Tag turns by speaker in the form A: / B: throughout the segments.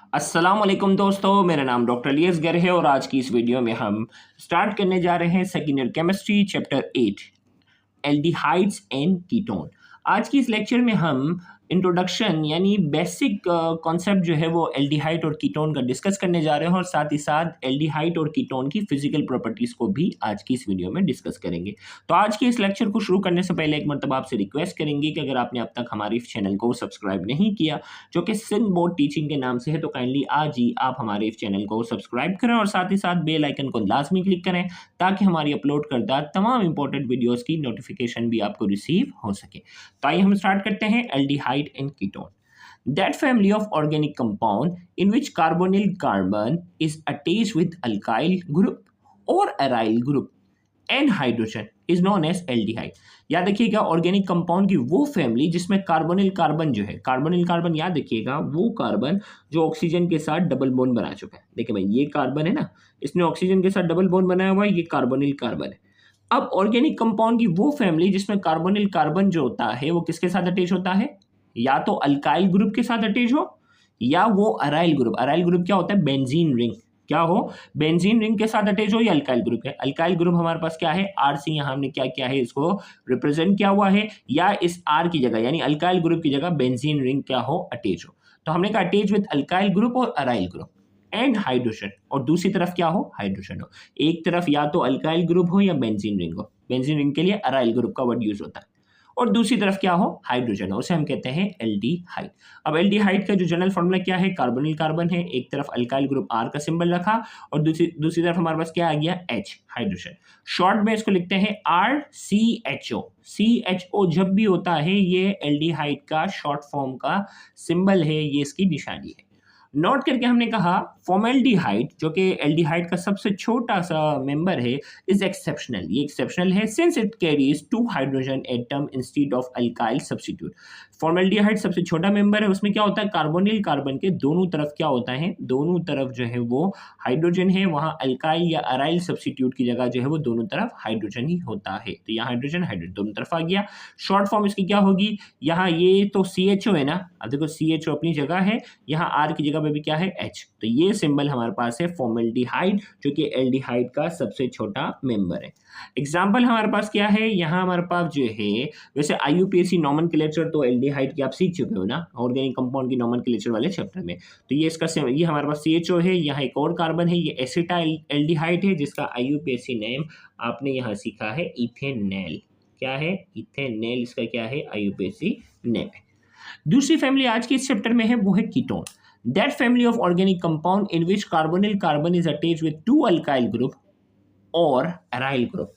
A: अस्सलाम वालेकुम दोस्तों, मेरा नाम डॉक्टर इलियास गर है और आज की इस वीडियो में हम स्टार्ट करने जा रहे हैं second year chemistry chapter 8 aldehydes and ketone. आज की इस लेक्चर में हम इंट्रोडक्शन यानी बेसिक कॉन्सेप्ट जो है वो एल्डिहाइड और कीटोन का डिस्कस करने जा रहे हैं और साथ ही साथ एल्डिहाइड और कीटोन की फिजिकल प्रॉपर्टीज को भी आज की इस वीडियो में डिस्कस करेंगे। तो आज के इस लेक्चर को शुरू करने से पहले एक मरतबा आपसे रिक्वेस्ट करेंगे कि अगर आपने अब तक हमारे इस चैनल को सब्सक्राइब नहीं किया जो कि सिंध बोर्ड टीचिंग के नाम से है, तो काइंडली आज ही आप हमारे इस चैनल को सब्सक्राइब करें और साथ ही साथ बेल आइकन को लाजमी क्लिक करें ताकि हमारी अपलोड करदा तमाम इंपॉर्टेंट वीडियोस की नोटिफिकेशन भी आपको रिसीव हो सके। तो आइए हम स्टार्ट करते हैं aldehyde and ketone. That family of organic compound in which carbonyl carbon is attached with alkyl group or aryl group and hydrogen is known as aldehyde। याद रखिएगा ऑर्गेनिक कंपाउंड की वो फैमिली जिसमें कार्बोनिल कार्बन जो है, carbonyl carbon याद रखिएगा वो कार्बन जो ऑक्सीजन के साथ डबल बॉन्ड बना चुका है। देखिए भाई ये कार्बन है ना, इसने ऑक्सीजन के साथ डबल बॉन्ड बनाया हुआ है, ये कार्बोनिल कार्बन है। अब ऑर्गेनिक कंपाउंड की वो फैमिली जिसमें कार्बोनिल कार्बन जो होता है वो किसके साथ अटैच होता है, या तो अल्काइल ग्रुप के साथ अटैच हो या वो अराइल ग्रुप। अराइल ग्रुप क्या होता है, बेंजीन रिंग। क्या हो, बेंजीन रिंग के साथ अटैच हो या अल्काइल ग्रुप है। अल्काइल ग्रुप हमारे पास क्या है, आर सी, यहाँ हमने क्या किया है इसको रिप्रेजेंट किया हुआ है, या इस आर की जगह यानी अल्काइल ग्रुप की जगह बेंजीन रिंग क्या हो, अटैच हो। तो हमने कहा अटैच विद अल्काइल ग्रुप और अराइल ग्रुप एंड हाइड्रोजन, और दूसरी तरफ क्या हो, हाइड्रोजन हो। एक तरफ या तो अल्काइल ग्रुप हो या बेंजीन रिंग हो। बेंजीन रिंग के लिए अराइल ग्रुप का वर्ड यूज होता है, और दूसरी तरफ क्या हो, हाइड्रोजन हो, उसे हम कहते हैं एल्डिहाइड। अब एल्डिहाइड का जो जनरल फॉर्मूला क्या है, कार्बोनिल कार्बन है, एक तरफ अल्काइल ग्रुप आर का सिंबल रखा और दूसरी तरफ हमारे पास क्या आ गया, एच, हाइड्रोजन। शॉर्ट में इसको लिखते हैं R C H O. C H O जब भी होता है ये एल्डिहाइड का शॉर्ट फॉर्म का सिंबल है, ये इसकी निशानी है। नोट करके हमने कहा फॉर्मेल्डिहाइड जो कि एल्डिहाइड का सबसे छोटा सा मेंबर है इज एक्सेप्शनल। ये एक्सेप्शनल है since it carries 2 hydrogen atom instead of alkyl substitute. Formaldehyde सबसे छोटा मेंबर है, उसमें क्या होता है, कार्बोनिल कार्बन के दोनों तरफ क्या होता है, दोनों तरफ जो है वो हाइड्रोजन है, वहां अल्काइल या अराइल सब्स्टिट्यूट की जगह जो है वो दोनों तरफ हाइड्रोजन ही होता है। तो यहाँ हाइड्रोजन हाइड्रोजन दोनों तरफ आ गया। शॉर्ट फॉर्म इसकी क्या होगी, यहाँ ये तो CHO है ना, अब देखो CHO अपनी जगह है, यहाँ R की जगह पे भी क्या है, H। तो ये सिंबल हमारे पास है फॉर्मेल्डिहाइड जो कि एल्डिहाइड का सबसे छोटा मेंबर है। एग्जाम्पल हमारे पास क्या है, यहाँ हमारे पास जो है, वैसे IUPAC नॉमेनक्लेचर तो एल्डिहाइड की आप सीख चुके हो ना ऑर्गेनिक कंपाउंड की नॉमेनक्लेचर वाले चैप्टर में। तो ये इसका ये हमारे पास CHO है, यहाँ एक और कार्बन है, ये एसिटाइल एल्डिहाइड है जिसका IUPAC नेम आपने यहाँ सीखा है इथेनॉल। क्या है, इथेनॉल, इसका क्या है, IUPAC नेम है। दूसरी फैमिली आज के इस चैप्टर में है वो है ketone. That family of organic compound in which carbonyl carbon is attached with 2 alkyl group और aryl group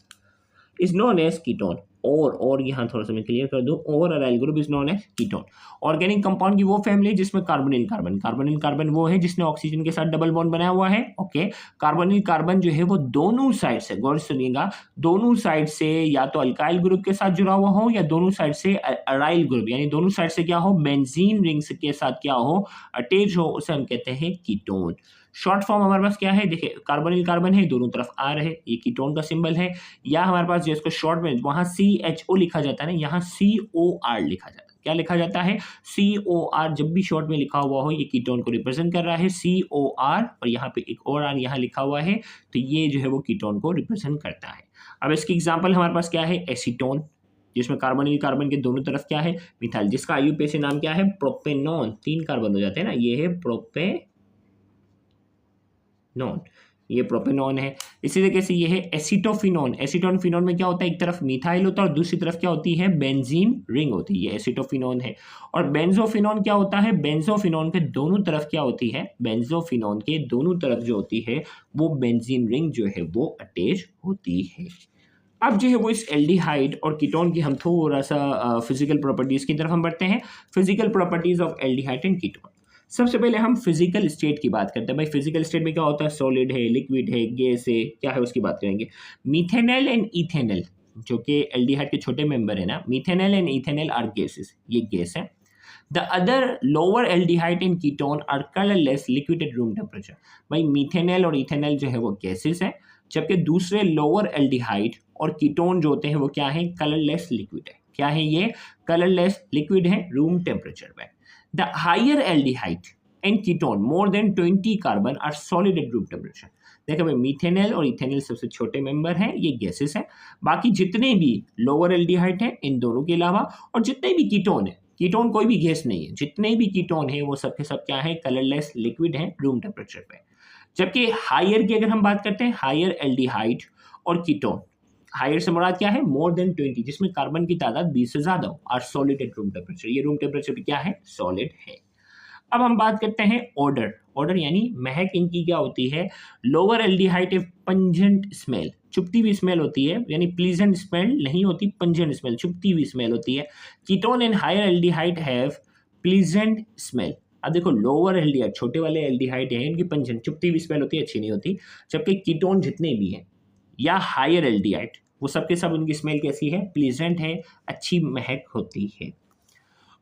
A: is known as ketone. और यहाँ थोड़ा सा मैं क्लियर कर दूं, और aryl group is known as ketone. Organic compound की वो फैमिली जिसमें कार्बोनिल कार्बन, कार्बोनिल कार्बन वो है जिसने ऑक्सीजन के साथ डबल बॉन्ड बनाया हुआ है। ओके, कार्बोनिल कार्बन जो है वो दोनों साइड से, गौर से सुनिएगा, दोनों साइड से या तो अल्काइल ग्रुप के साथ जुड़ा हुआ हो या दोनों साइड से अराइल ग्रुप यानी दोनों साइड से क्या हो, बेंजीन रिंग्स के साथ क्या हो, अटैच हो, उसे हम कहते हैं कीटोन। शॉर्ट फॉर्म हमारे पास क्या है, देखिए कार्बोनिल कार्बन है, दोनों तरफ आर है, ये कीटोन का सिंबल है। या हमारे पास जिसको शॉर्ट में वहां CHO लिखा जाता है ना, यहाँ COR लिखा जाता है। क्या लिखा जाता है, COR। जब भी शॉर्ट में लिखा हुआ हो ये कीटोन को रिप्रेजेंट कर रहा है, COR, और यहाँ पे एक और R यहाँ लिखा हुआ है, तो ये जो है वो कीटोन को रिप्रेजेंट करता है। अब इसकी एग्जाम्पल हमारे पास क्या है, एसीटोन जिसमें कार्बोनिल कार्बन के दोनों तरफ क्या है, मिथाइल, जिसका IUPAC नाम क्या है, प्रोपेनॉन। 3 कार्बन हो जाते हैं ना, ये है प्रोपेनॉन, ये प्रोपेनॉन है। इसी तरीके से ये है एसिटोफिनॉन। एसिटोफिनॉन में क्या होता है, एक तरफ मिथाइल होता है और दूसरी तरफ क्या होती है, बेंजीन रिंग होती है, ये एसिटोफिनॉन है। और बेंजोफिनॉन क्या होता है, बेंजोफिनॉन के दोनों तरफ क्या होती है, बेंजोफिनॉन के दोनों तरफ जो होती है वो बेंजीन रिंग जो है वो अटैच होती है। अब जो है वो इस एल्डिहाइड और कीटोन की हम थोड़ा सा फिजिकल प्रॉपर्टीज की तरफ हम बढ़ते हैं। Physical properties of aldehyde and ketone. सबसे पहले हम फिजिकल स्टेट की बात करते हैं। भाई फिजिकल स्टेट में क्या होता है, सॉलिड है, लिक्विड है, गैस है, क्या है उसकी बात करेंगे। मीथेनॉल एंड इथेनॉल जो कि एल्डिहाइड के छोटे मेंबर है ना, methanol and ethanol are gases, ये गैस है। The other lower aldehyde and ketone are colourless liquid at room temperature. भाई मीथेनॉल और इथेनॉल जो है वो गैसेस है, जबकि दूसरे लोअर एल्डिहाइड और कीटोन जो होते हैं वो क्या है, कलरलेस लिक्विड है। क्या है ये, कलरलेस लिक्विड है रूम टेम्परेचर पे। The higher aldehyde and ketone more than 20 carbon are solid at room temperature. देखो भाई, मीथेनॉल और इथेनॉल सबसे छोटे मेंबर हैं, ये गैसेस हैं। बाकी जितने भी लोअर एल्डिहाइड हैं इन दोनों के अलावा, और जितने भी कीटोन है, कीटोन कोई भी गैस नहीं है, जितने भी कीटोन है वो सब के सब क्या है, कलरलेस लिक्विड है रूम टेम्परेचर पे। जबकि हायर की अगर हम बात करते हैं, हायर एल्डिहाइड और कीटोन, हायर से मुराद क्या है, मोर देन 20, जिसमें कार्बन की तादाद 20 से ज्यादा हो, are solid at room temperature, ये रूम टेम्परेचर पे क्या है, सॉलिड है। अब हम बात करते हैं ऑर्डर। ऑर्डर यानी महक इनकी क्या होती है, लोअर एल्डिहाइड ए पंजेंट स्मेल, चुपती हुई स्मेल होती है, यानी प्लीजेंट स्मेल नहीं होती, पंजेंट स्मेल, चुपती हुई स्मेल होती है। Ketone and higher aldehyde have pleasant smell. अब देखो, लोअर एल्डिहाइड, छोटे वाले एल्डिहाइड हैं, इनकी पंजेंट चुपती हुई स्मेल होती है, अच्छी नहीं होती। जबकि कीटोन जितने भी हैं या हायर एल्डिहाइड, वो सबके सब उनकी स्मेल कैसी है, प्लीजेंट है, अच्छी महक होती है।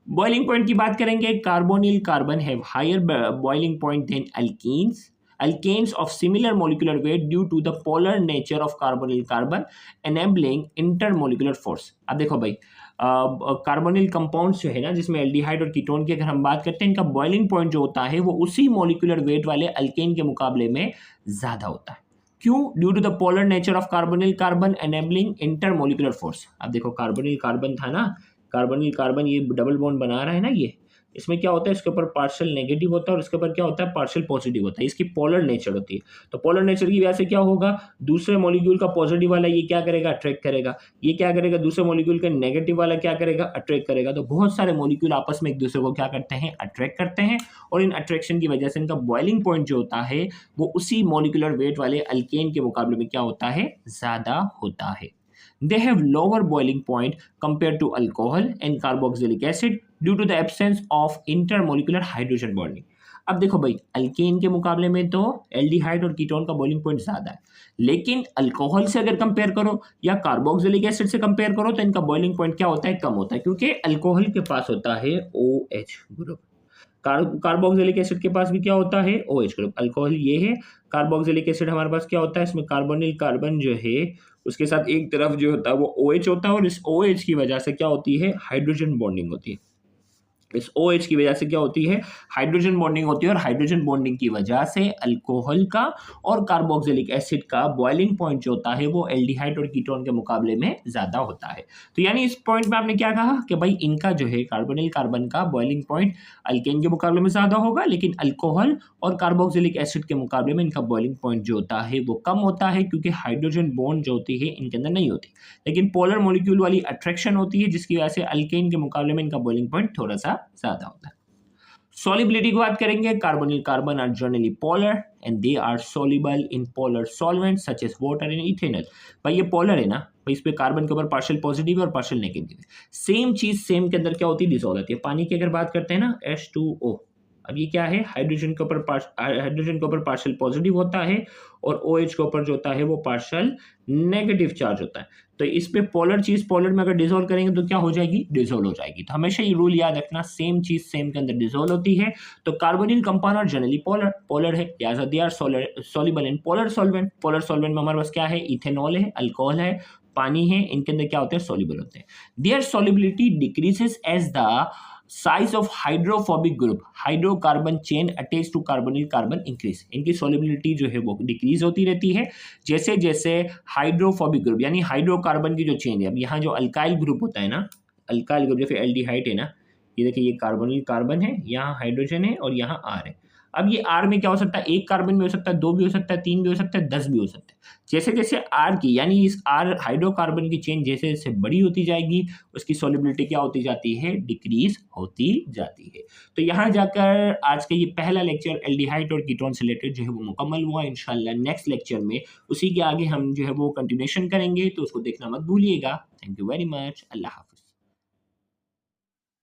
A: बॉइलिंग पॉइंट की बात करेंगे, carbonyl carbon have higher boiling point than alkenes, alkanes of similar molecular weight due to the polar nature of carbonyl carbon enabling intermolecular force। अब देखो भाई, कार्बोनिल कंपाउंड्स जो है ना, जिसमें एल्डिहाइड और कीटोन की अगर हम बात करते हैं, इनका बॉइलिंग पॉइंट जो होता है वो उसी मोलिकुलर वेट वाले अल्केन के मुकाबले में ज्यादा होता है। क्यों? Due to the polar nature of carbonyl carbon enabling intermolecular force. अब देखो, कार्बोनिल कार्बन था ना, कार्बोनिल कार्बन ये डबल बॉन्ड बना रहा है ना, ये इसमें क्या होता है, इसके ऊपर पार्शियल नेगेटिव होता है और इसके ऊपर क्या होता है, पार्शियल पॉजिटिव होता है। इसकी पोलर नेचर होती है, तो पोलर नेचर की वजह से क्या होगा, दूसरे मॉलिक्यूल का पॉजिटिव वाला ये क्या करेगा, अट्रैक्ट करेगा, ये क्या करेगा, दूसरे मॉलिक्यूल का नेगेटिव वाला क्या करेगा, अट्रैक्ट करेगा। तो बहुत सारे मॉलिक्यूल आपस में एक दूसरे को क्या करते हैं, अट्रैक्ट करते हैं, और इन अट्रैक्शन की वजह से इनका बॉइलिंग पॉइंट जो होता है वो उसी मॉलिक्यूलर वेट वाले अल्केन के मुकाबले में क्या होता है, ज्यादा होता है। They have lower boiling point compared to alcohol and carboxylic acid due to the absence of intermolecular hydrogen bonding। अब देखो भाई, अल्केन के मुकाबले में तो एल्डिहाइड और कीटोन का बॉइलिंग पॉइंट ज्यादा है, लेकिन अल्कोहल से अगर कंपेयर करो या कार्बोक्सिलिक एसिड से कंपेयर करो तो इनका बॉइलिंग पॉइंट क्या होता है, कम होता है, क्योंकि अल्कोहल के पास होता है OH ग्रुप, कार्बोक्सिलिक एसिड के पास भी क्या होता है, OH ग्रुप। अल्कोहल ये है, कार्बोक्सिलिक एसिड हमारे पास क्या होता है, इसमें कार्बोनिल कार्बन जो है उसके साथ एक तरफ जो होता है वो OH होता है, और इस OH की वजह से क्या होती है, हाइड्रोजन बॉन्डिंग होती है। इस OH की वजह से क्या होती है, हाइड्रोजन बॉन्डिंग होती है, और हाइड्रोजन बॉन्डिंग की वजह से अल्कोहल का और कार्बोक्सिलिक एसिड का बॉइलिंग पॉइंट जो होता है वो एल्डिहाइड और कीटोन के मुकाबले में ज्यादा होता है। तो यानी इस पॉइंट में आपने क्या कहा कि भाई इनका जो है कार्बोनिल कार्बन का बॉइलिंग पॉइंट अल्केन के मुकाबले में ज्यादा होगा, लेकिन अल्कोहल और कार्बोक्सिलिक एसिड के मुकाबले में इनका बॉइलिंग पॉइंट जो होता है वो कम होता है, क्योंकि हाइड्रोजन बॉन्ड जो होती है इनके अंदर नहीं होती, लेकिन पोलर मॉलिक्यूल वाली अट्रैक्शन होती है, जिसकी वजह से अल्केन के मुकाबले में इनका बॉइलिंग पॉइंट थोड़ा सा ज्यादा होता है। सॉलिबिलिटी की बात करेंगे, carbonyl carbon are generally polar and they are soluble in polar solvent such as water and ethanol. भाई ये पोलर है ना, भाई इस पे कार्बन के ऊपर पार्शियल पॉजिटिव है और पार्शियल नेगेटिव है। सेम चीज सेम के अंदर क्या होती है, डिसॉल्व होती है। पानी की अगर बात करते हैं ना, H2O, अब ये क्या है, हाइड्रोजन के ऊपर पार्शियल पॉजिटिव होता है, और OH के ऊपर जो होता है वो पार्शियल नेगेटिव चार्ज होता है। तो इस पे पोलर चीज पोलर में अगर डिसॉल्व करेंगे तो क्या हो जाएगी, डिसॉल्व हो जाएगी। तो हमेशा ये रूल याद रखना, सेम चीज सेम के अंदर डिसॉल्व होती है। तो कार्बोनिल कंपाउंड और जनरली पोलर है, लिहाजा they are soluble in polar solvent. Polar solvent में हमारे पास क्या है, इथेनॉल है, अल्कोहल है, पानी है, इनके अंदर क्या होते हैं, सॉल्युबल होते हैं। Their solubility decreases as the size of hydrophobic group hydrocarbon chain attach to carbonyl carbon increase. इनकी सॉल्युबिलिटी जो है वो डिक्रीज होती रहती है जैसे जैसे हाइड्रोफोबिक ग्रुप यानी हाइड्रोकार्बन की जो चेन है। अब यहाँ जो अल्काइल ग्रुप होता है ना, अल्काइल ग्रुप जैसे एल्डिहाइड है ना, ये देखिए ये कार्बोनिल कार्बन है, यहाँ हाइड्रोजन है और यहाँ R है। अब ये R में क्या हो सकता है, एक कार्बन भी हो सकता है, दो भी हो सकता है, तीन भी हो सकता है, 10 भी हो सकता है। जैसे जैसे R की यानी इस R हाइड्रोकार्बन की चेन जैसे जैसे बड़ी होती जाएगी उसकी सॉल्युबिलिटी क्या होती जाती है, डिक्रीज होती जाती है। तो यहाँ जाकर आज का ये पहला लेक्चर एल्डिहाइड और कीटोन से रिलेटेड जो है वो मुकम्मल हुआ। इंशाल्लाह नेक्स्ट लेक्चर में उसी के आगे हम जो है वो कंटिन्यूएशन करेंगे, तो उसको देखना मत भूलिएगा। Thank you very much. अल्लाह हाफिज़।